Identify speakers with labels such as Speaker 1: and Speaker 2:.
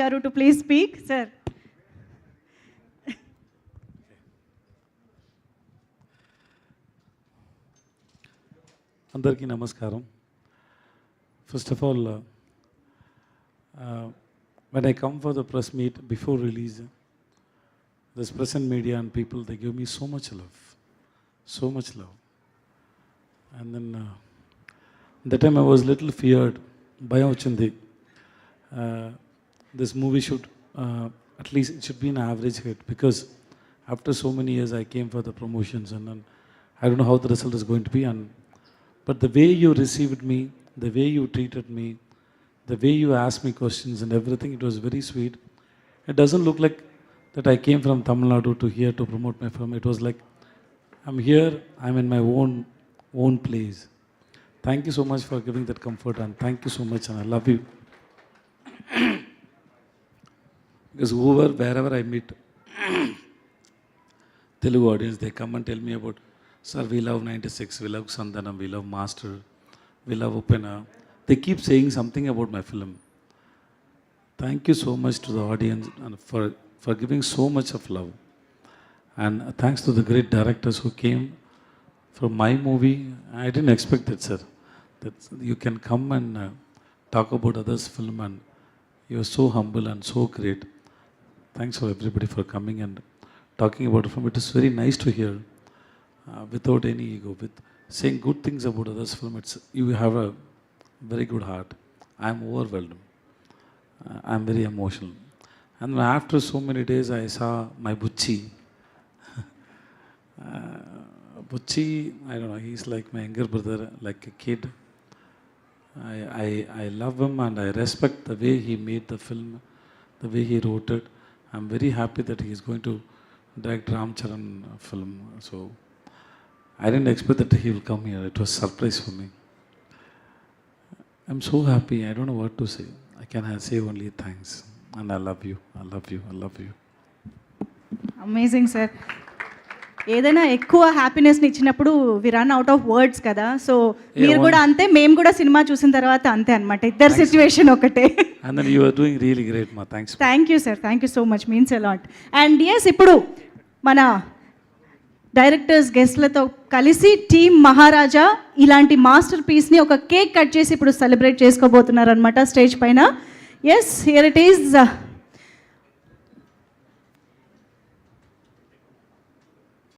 Speaker 1: Garu to please speak, sir.
Speaker 2: అందరికీ నమస్కారం. First of all, when I come for the press meet before release, this press and media and people, they give me so much love. And then that time I was little feared. Bhayam vachindi. This movie should, at least it should be an average hit, because after so many years I came for the promotions, and then I don't know how the result is going to be. But the way you received me, the way you treated me, the way you asked me questions and everything, it was very sweet. It doesn't look like that I came from Tamil Nadu to here to promote my film. It was like, I'm here, I'm in my own place. Thank you so much for giving that comfort, and thank you so much, and I love you. Because wherever I meet Telugu audience, they come and tell me about, sir, we love 96, we love Sandhanam, we love Master, we love Upena. They keep saying something about my film. Thank you so much to the audience and for giving so much of love. And thanks to the great directors who came for my movie. I didn't expect it, sir. That you can come and talk about others' film, and you're so humble and so great. Thanks for everybody for coming and talking about the film. It is very nice to hear. Without any ego, with saying good things about others' film. You have a very good heart. I am overwhelmed. I am very emotional. And after so many days, I saw my Bucci. Bucci, I don't know, he's like my younger brother, like a kid. I love him, and I respect the way he made the film, the way he wrote it. I'm very happy that he is going to direct Ram Charan film. So I didn't expect that he will come here. It was a surprise for me. I'm so happy. I don't know what to say. I can say only thanks. And I love you. I love you. I love you.
Speaker 1: Amazing sir. ఏదైనా ఎక్కువ హ్యాపీనెస్ని ఇచ్చినప్పుడు we run out of words కదా. So మీరు కూడా అంతే, మేము కూడా సినిమా చూసిన తర్వాత అంతే అనమాట. ఇద్దరు సిచ్యువేషన్ ఒకటే.
Speaker 2: And then you are doing really great, ma. Thanks.
Speaker 1: Thank you sir. Thank you so much. Means a lot. And yes, ఇప్పుడు మన డైరెక్టర్స్ గెస్ట్లతో కలిసి టీమ్ మహారాజా ఇలాంటి మాస్టర్ పీస్ని ఒక కేక్ కట్ చేసి ఇప్పుడు సెలబ్రేట్ చేసుకోబోతున్నారు అనమాట స్టేజ్ పైన. Yes, here it is.